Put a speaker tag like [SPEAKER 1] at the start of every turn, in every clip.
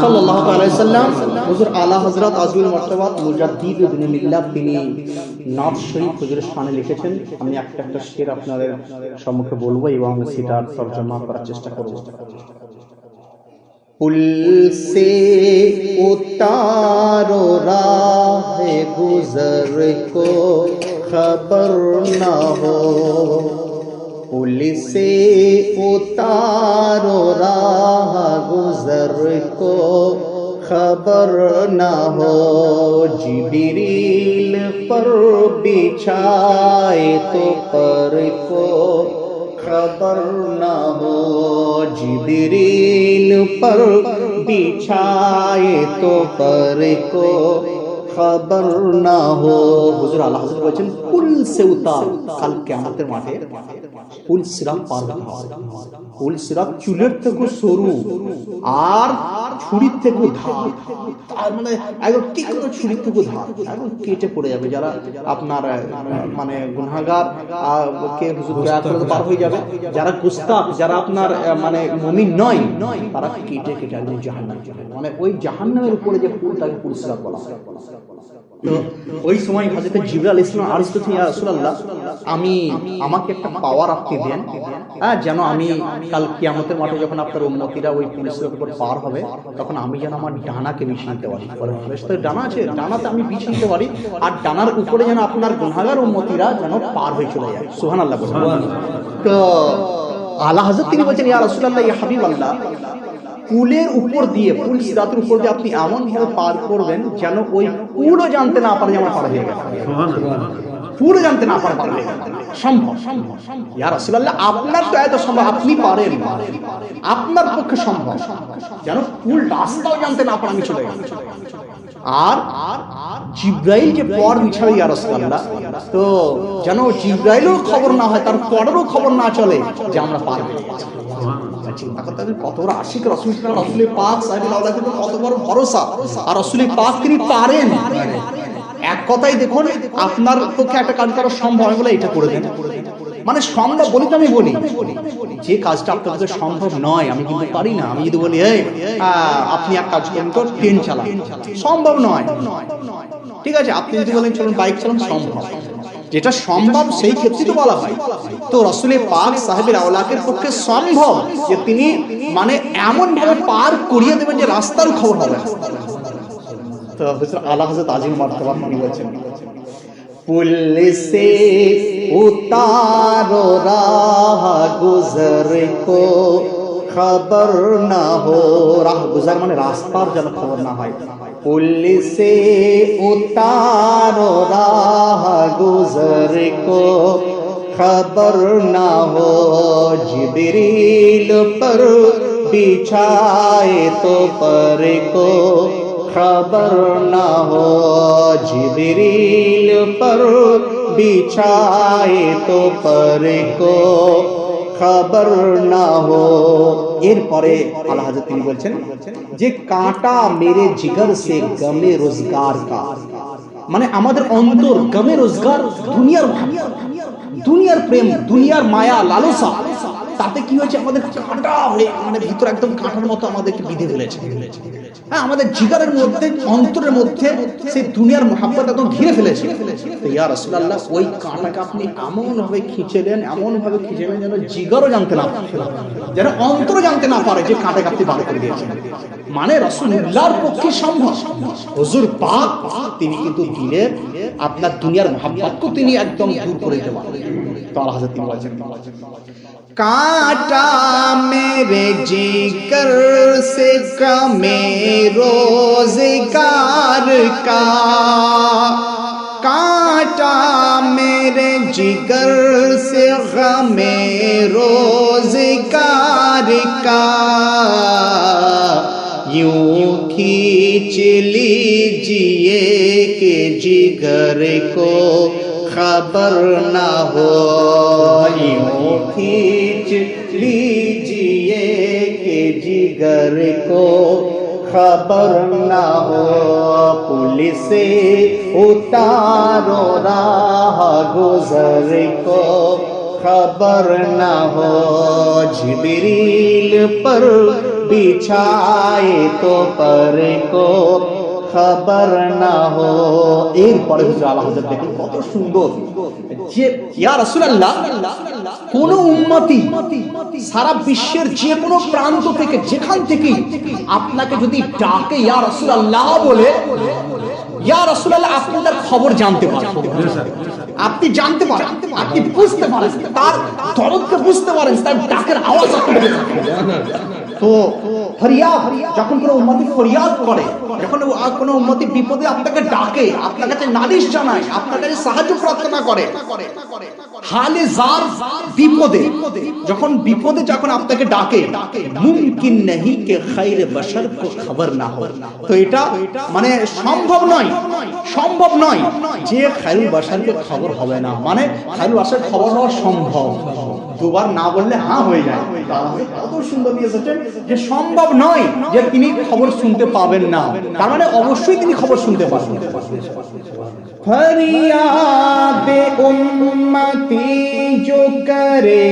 [SPEAKER 1] সাল্লাল্লাহু আলাইহি সাল্লাম হুজুর আলা হযরত আজমুল মারতাবাত মুজাদ্দিদ ইবনে মিল্লাত তিনি নাত শরীফ হুজুরের শানে লিখেছেন। আমি একটা শের আপনাদের সম্মুখে বলবো এবং সেটার তরজমা করার চেষ্টা করব। पुल से उतारो राह गुजर को खबर न हो, पुल से उतारो राह गुजर को खबर न हो, जिब्रील पर बिछाए तो पर को खबर न हो, जिब्रील पर बिछाए तो पर को खबर ना हो। হুজুর আলা হযরত বলেছেন পুল সে উতার, কাল কিয়ামতের মাঠে পুল সিরাত পার হতে হবে। পুল সিরাত চুলের থেকে সরু আর ছুরির থেকে ধার, তার মানে একদম তীক্ষ্ণ ছুরির থেকে ধার, একদম কেটে পড়ে যাবে। যারা আপনার মানে গুনাহগার কে হুজুর দয়া করে পার হয়ে যাবে, যারা গুস্তাখ, যারা আপনার মানে মুমিন নয়, তারা কেটে কেটে একদম জাহান্নামে যাবে। মানে ওই জাহান্নামের উপরে যে পুল, তাকে পুল সিরাত বলা হয়। তো ওই সময় হযরত জিবরাইল আলাইহিস সালাম আরজ করছেন, ইয়া রাসূলুল্লাহ, আমাকে একটা পাওয়ার আপনি দেন, যেন আমি কাল কিয়ামতের মাঠে যখন আপনার উম্মতিরা ওই পুলিশের উপর পার হবে, তখন আমি যেন আমার ডানাকে বিছিয়ে দিতে পারি। ফেরেশতার ডানা আছে, ডানাতে আমি বিছিয়ে দিতে পারি, আর ডানার উপরে যেন আপনার গুনাহগার উম্মতিরা যেন পার হয়ে চলে যায়। সুবহানাল্লাহ। তো আলা হযরত তিনি বলেন, ইয়া রাসূলুল্লাহ, ইয়া হাবিবাল্লাহ, পুলের উপর দিয়ে, পুল সিরাতের উপর দিয়ে আপনি এমন ভাবে পার করবেন যেন ওই পুলও জানতে না পারে যে আমার পার হয়ে গেছে। পুরো জানতে না পারে পার হয়ে গেছে। সম্ভব। ইয়া রাসূলুল্লাহ, আপনার তো এত সম্ভব, আপনি পারেন, আপনার পক্ষে সম্ভব যেন পুল রাস্তাও জানতে না পারে আমি চলে গেছি। আর জিব্রাইল যে পর বিছাবে ইয়া রাসূলুল্লাহ, তো যেন জিব্রাইলের খবর না হয়, তার পরেরও খবর না চলে যে আমরা পার হয়ে গেছি। চিন্তা করতে হবে কত বড় আশিক রাসূল, রাসূলের পাক সাহেবের আওলাদে কত বড় ভরসা, আর রাসূলের পাক তিনি পারেন। এক কথাই দেখুন, আপনার পক্ষে একটা কাজ করা সম্ভব হয় বলে এটা করে দেন, মানে সম্ভব বলি তো আমি বলি, যে কাজটা আপনার কাছে সম্ভব নয়, আমি কিন্তু পারি না, আমি যদি বলি এই আপনি এক কাজ করুন তো ট্রেন চালান, সম্ভব নয়। ঠিক আছে, আপনি যদি বলেন চলুন বাইক চালান, সম্ভব। যেটা সম্ভব সেই ক্ষেত্রে তো বলা হয়। তো রাসূলের পাক সাহেবের আওলাদের পক্ষে সম্ভব যে তিনি মানে এমন ভাবে পার করিয়ে দেবেন যে রাস্তার খবর হবে। তো হুজুর আলা হযরত আজিম মারতাবা তিনি বলেছেন, পুল সে উতারো রাহ গুজর কো খবর না হো, রাহ গুজর মানে রাস্তার যেন খবর না হয়। पुल से उतारो राह गुजर को खबर ना हो, जिब्रील पर बिछाए तो पर को खबर ना हो, जिब्रील पर बिछाए तो पर को খবর না হো। এরপরে আলা হযরত তিনি বলছেন যে কাঁটা মেরে জিগর সে গমে রোজগার কা, মানে আমাদের অন্তর গমে রোজগার, দুনিয়ার প্রেম, দুনিয়ার মায়া লালসা, তাতে কি হয়েছে আমাদের কাঁটা হয়ে, মানে ভিতর একদম কাঁটার মতো আমাদেরকে বিঁধে ফেলেছে। হ্যাঁ, আমাদের জিগারের মধ্যে, অন্তরের মধ্যে সেই দুনিয়ার মোহাব্বত একদম ঘিরে ফেলেছে। তো ইয়া রাসূলুল্লাহ, ওই কাঁটাকে আপনি এমন ভাবে খিঁচেলেন, এমন ভাবে খিঁচেলেন যেন জিগারও জানতে না পারে, যেন অন্তর জানতে না পারে যে কাঁটাকে আপনি বার করে দিয়েছেন। মানে রাসূলুল্লাহর পক্ষে সম্ভব। হুজুর পাক তিনি কিন্তু দিলের আপনার দুনিয়ার মোহাব্বতকে তিনি একদম দূর করে দিতে পারেন। তো আলা হযরত তিনি বলেছেন, कांटा मेरे जिगर से गमे रोज़गार का, कांटा मेरे जिगर से गमे रोज़गार का, यूं खींच लीजिए कि जिगर को खबर ना हो, यूं खींच लीजिए कि जिगर को खबर ना हो, पुलिस से उतारो राह गुजर को खबर न हो, जिब्रील पर बिछाए तो पर को खबर না হো। এরপরে হুজুর আলা হযরত দেখুন কত সুন্দর যে ইয়া রাসূলুল্লাহ কোন উম্মতি সারা বিশ্বের যে কোনো প্রান্ত থেকে যেখান থেকে আপনাকে যদি ডাকে ইয়া রাসূলুল্লাহ বলে, ইয়া রাসূলুল্লাহ আপনি তার খবর জানতে পারেন, আপনি জানতে পারেন, আপনি বুঝতে পারেন, তার দরদকে বুঝতে পারেন, তার ডাকের আওয়াজ আপনি তো ফরিয়াদ যখন কোনো উম্মতি ফরিয়াদ করে, যখন কোনো উম্মতি বিপদে আপনাকে ডাকে, আপনার কাছে নালিশ জানায়, আপনার কাছে সাহায্য প্রার্থনা করে, হালে জার বিপদে, যখন বিপদে যখন আপনাকে ডাকে, মুমকিন নেই কে খায়র বশর কো খবর না হো। তো এটা মানে সম্ভব নয়, সম্ভব নয় যে খায়রুল বশরকে খবর হবে না, মানে খায়রুল বশর খবর হওয়া সম্ভব, দুবার না বললে হ্যাঁ হয়ে যায়। কত সুন্দর দিয়ে এসেছেন যে সম্ভব নয় যে তিনি খবর শুনতে পাবেন না, তার মানে অবশ্যই তিনি খবর শুনতে পাবেন। ফরিয়াদে উম্মতি जो करे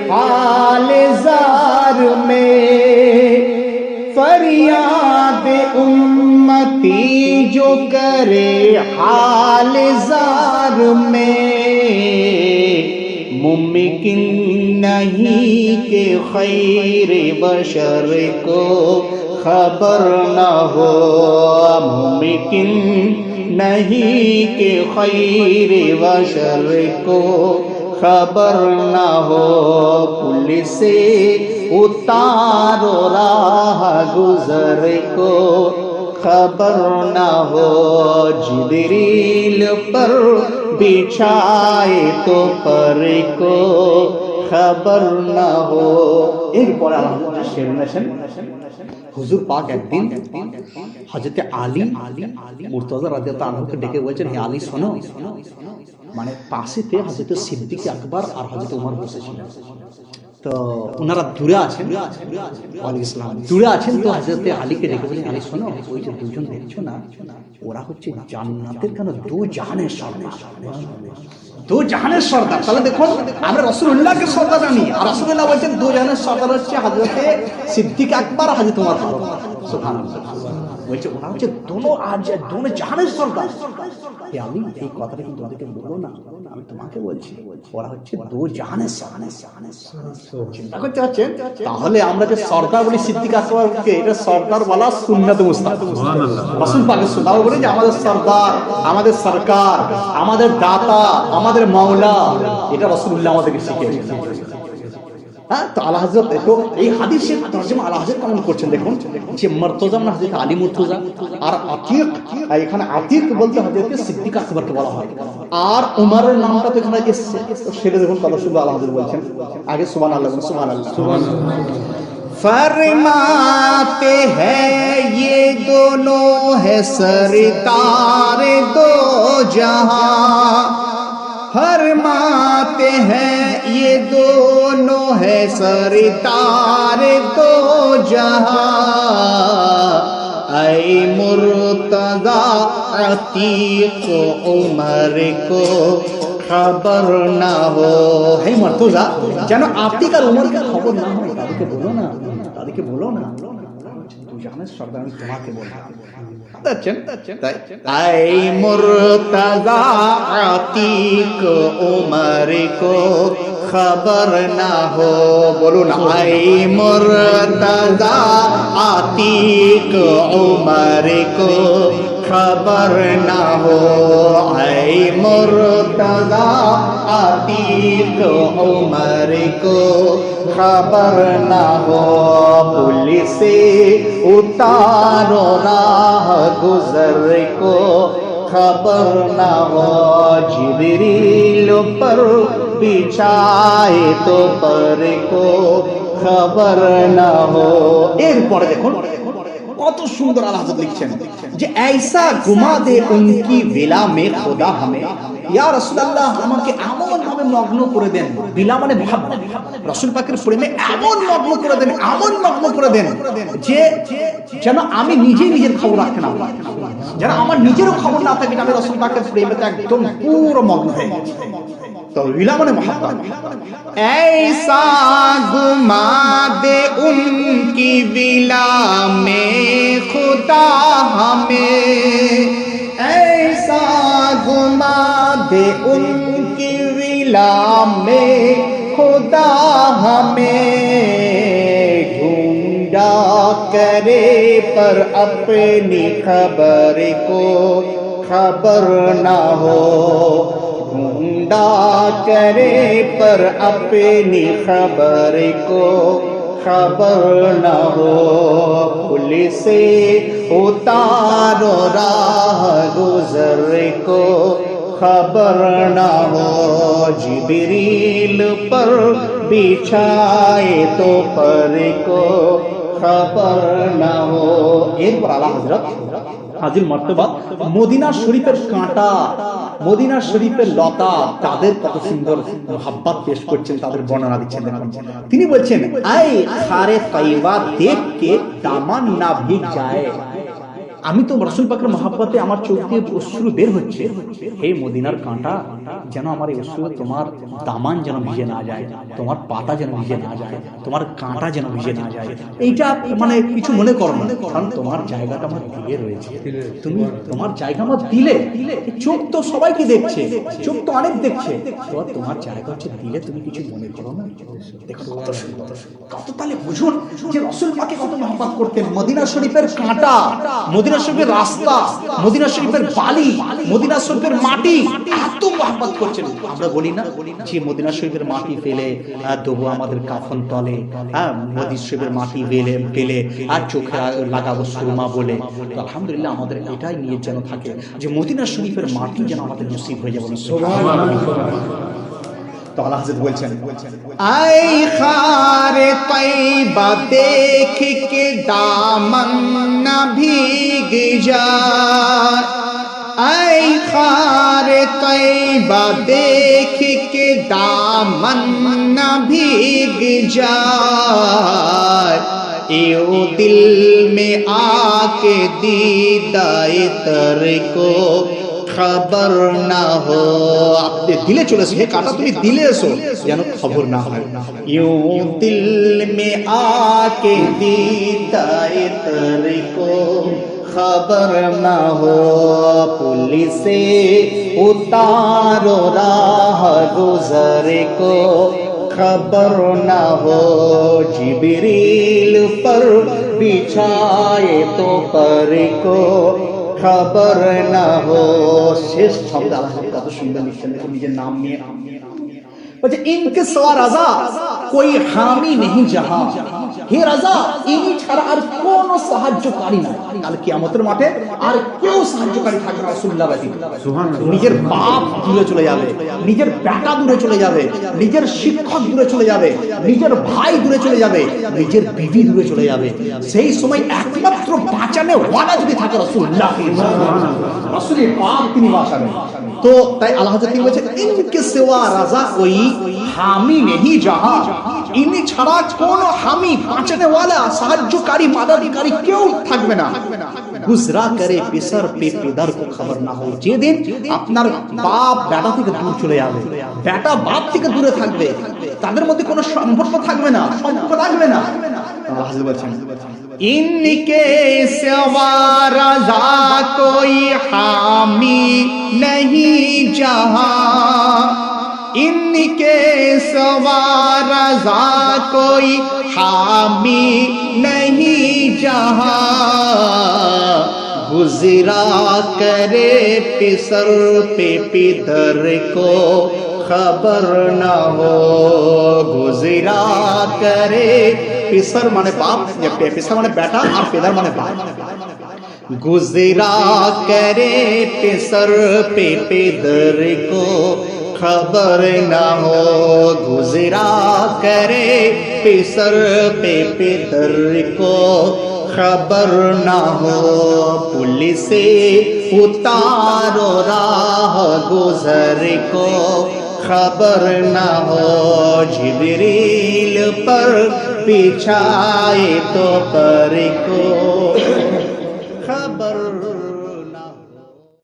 [SPEAKER 1] हाल जार में, फरियाद उम्मती जो करे हाल जार में, मुमकिन नहीं के खैर बशर को खबर न हो, मुमकिन नहीं के खैर बशर को खबर न हो, पुलिस से उतारो राह गुजर को खबर न हो, जिब्रील पर बिछाए तो पर को खबर न हो। এরপরে আলহামদুলিল্লাহ শের নেছেন হুজুর পাক একদিন হযরতে আলী মুর্তজা রাদিয়াল্লাহু আনহুকে ডেকে বলছেন, হে আলী শোনো, মানে পাশেতে হযরত সিদ্দিক আকবর আর হযরত ওমর বসেছিলেন, তো ওনারা দূরে আছেন, ওয়ালাইকুম আসসালাম, দূরে আছেন, তো হযরত আলীকে ডেকে বলেন, আলী শোনো, ওই যে দুজন দেখছো না, ওরা হচ্ছে জান্নাতের কেন দু জাহানের সর্দার, দু জাহানের সর্দার। তাহলে দেখুন আমরা রাসূলুল্লাহকে সর্দার জানি, আর রাসূলুল্লাহ বলছেন দু জাহানের সর্দার হচ্ছে হযরতে সিদ্দিক আকবর আর হযরত ওমর। সুবহানাল্লাহ, বলছে ওরা হচ্ছে দোনো জাহানের সর্দার। আমি এই কথাটা কিন্তু তোমাদেরকে বলবো না, আমি তোমাকে বলছি, ওরা হচ্ছে দু জাহানের সর্দার। চিন্তা করতে পারছেন? তাহলে আমরা যে সর্দার বলি সিদ্দিক আকবরকে, এটা সর্দার বলা সুন্নাত মুস্তাহাব। সুবহানাল্লাহ, রাসূল পাকের সুন্নাত বলি যে আমাদের সর্দার, আমাদের সরকার, আমাদের দাতা, আমাদের মাওলা, এটা রাসূলুল্লাহ আমাদেরকে শিখিয়েছেন। হ্যাঁ, তো আলা হযরত দেখো এই হাদিসের তরজমা আলা হযরত কেমন করছেন দেখুন, যে মুর্তজা মানে হযরত আলী মুর্তজা, আর আতিক, এখানে আতিক বলতে হযরত সিদ্দিক আকবরকে বলা হয়, আর উমরের নামটা তো এখানে এসেছে, তো সেটা দেখুন কত সুন্দর আলা হযরত বলছেন। আগে সুবহানাল্লাহ, সুবহানাল্লাহ, সুবহানাল্লাহ। फरमाते हैं ये दोनों है सरकार दो जहां, फरमाते हैं ये दोनों है सरकार दो जहां, ऐ मुर्तजा अतीक उमर को खबर ना हो। হে মুর্তজা, যেন আতিক আর উমরকে খবর না হয়, তাদেরকে বলো না, তাদেরকে বলো না, দু জাহানের সর্দার আমি তোমাকে বলবো। ऐ मुर्तजा अतीक उमर को खबर ना हो, बोलो ना, ऐ मुर्तजा अतीक उमर को खबर ना हो, ऐ मुर्तजा अतीक उमर को खबर ना हो, पुलिस से उतारो राह गुजर को खबर ना हो, जिब्रील पर बिछाए तो पर को खबर ना हो। এরপরে দেখুন কত সুন্দর আল্লাহ হযরত লিখছেন যে ऐसा घुमा दे उनकी विला में खुदा हमें, ইয়া রাসূলুল্লাহ আমাকে এমন ভাবে মগ্ন করে দেন, বিলা মানে ভাব, রাসূল পাকের প্রেমে এমন মগ্ন করে দেন, এমন মগ্ন করে দেন যে যেন আমি নিজের খবর রাখতে না পারি, যেন আমার নিজেরও খবর না থাকে, আমি রাসূল পাকের প্রেমে একদম পুরো মগ্ন হয়ে গেছি। तो विला माने मोहब्बत। ऐसा घुमा दे उनकी विला में खुदा हमें, ऐसा घुमा दे उनकी विला में खुदा हमें। ढूंढा करे पर अपनी खबर को खबर ना हो, ढूंढा करे पर अपनी खबर को खबर न हो। पुलिस से उतारो राह गुजर को खबर न हो। जिब्रील पर बिछाए तो पर को खबर न हो। এরপর আলা হযরত হাজির মর্তবা মদিনা শরীফের কাঁটা, মদিনা শরীফের লতা, তাদের কত সুন্দর মোহাব্বত পেশ করছেন, তাদের বর্ণনা দিচ্ছেন। তিনি বলছেন আয় খারে তৈবা দেখ কে দামান না ভিজ যায়। আমি তো রাসূল পাকের মহব্বতে আমার চোখ দিয়ে অশ্রু বের হচ্ছে। হে মদিনার কাঁটা, যেন আমার এই অশ্রু তোমার দামান যেন ভিজে না যায়, তোমার পাতা যেন ভিজে না যায়, তোমার কাঁটা যেন ভিজে না যায়। এইটা মানে কিছু মনে করো না, কারণ তোমার জায়গাটা আমার দিলে রয়েছে। তুমি তোমার জায়গা আমার দিলে, চোখ তো সবাইকে দেখছে, চোখ তো অনেক দেখছে, তোমার জায়গা হচ্ছে দিলে, তুমি কিছু মনে করো না। দেখো কত সুন্দর, কত তাহলে বুঝুন যে রাসূল পাকে কত মহব্বত করতেন। মদিনা শরীফের কাঁটা, মদিনা শরীফের রাস্তা, মদিনা শরীফের বালি, মদিনা শরীফের মাটি এত মহব্বত করছেন। আমরা বলি না যে মদিনা শরীফের মাটি ফেলে দেবো আমাদের কাফন তলে, মদিনা শরীফের মাটি ফেলে আর চোখে লাগাবো সুরমা বলে। তো আলহামদুলিল্লাহ আমাদের এটাই নিয়ে যেন থাকে যে মদিনা শরীফের মাটি যেন আমাদের নসিব হয়ে যাবে। তো আল্লাহ হযরত বলছেন আই খারে তৈবা দেখ के दामन न भीग जाए, ऐ खारे तैबा देख के दामन न भीग जाए। यो दिल में आके दीदाए तर को खबर ना हो। আপনি দিলে চলে এসো, হে কাটা তুমি দিলে এসো, যেন খবর না হয়। ইউ দিল মে আকে দিদায়ে তর কো খবর না হো। পুলিস সে উতারো রাহ গুজর কো खबर ना हो। जिब्रील पर बिछाए तो पर को खबर ना हो। শেষ শব্দ আল্লাহ কত সুন্দর লিখছেন, দেখুন নিজের নাম নিয়ে বলছে ইনকে সিওয়া রাজা কোই হামি নেহি জাহাঁ। হে রাজা, ইনি ছাড়া আর কোনো সাহায্যকারী নাই। কাল কিয়ামতের মাঠে আর কেউ সাহায্যকারী থাকবে না রাসূলুল্লাহ ব্যতীত। সুবহানাল্লাহ। নিজের বাপ দূরে চলে যাবে, নিজের বেটা দূরে চলে যাবে, নিজের শিক্ষক দূরে চলে যাবে, নিজের ভাই দূরে চলে যাবে, নিজের বিবি দূরে চলে যাবে। সেই সময় একমাত্র বাঁচানে ওয়ালা যদি থাকে রাসূলুল্লাহ, রাসূলের বাপ তিনি বাঁচাবেন। তো তাই আল্লাহ হযরত তিনি বলেছেন ইনকে সিওয়া রাজা কোই হামি নেহি জাহাঁ। ইনি ছাড়া কোন হামি, বাঁচানে ওয়ালা, সাহায্যকারী, মাদাদকারী কেউ থাকবে না। গুজরা করে পিসর পে পিদার কো খবর না हो। যেদিন আপনার বাপ বেটা থেকে দূর চলে যাবে, বেটা বাপ থেকে দূরে থাকবে, তাদের মধ্যে কোনো সম্পর্ক থাকবে না, সম্পর্ক থাকবে না। আল্লাহ হযরত বলেছেন इनके सिवा रज़ा कोई हामी नहीं जहां। इनके सिवा रज़ा कोई हामी नहीं जहां। गुज़रा करे पिसर पे पिदर को खबर ना हो। गुज़रा करे पिसर माने बाप, पिसर माने बेटा और पिदर माने बाप। गुज़रा करे पिसर पे पिदर को खबर ना हो। गुज़रा करे पिसर पे पिदर को खबर ना हो। पुलिस से उतारो राह गुज़र को खबर ना हो। जिब्रील पर बिछाए तो पर को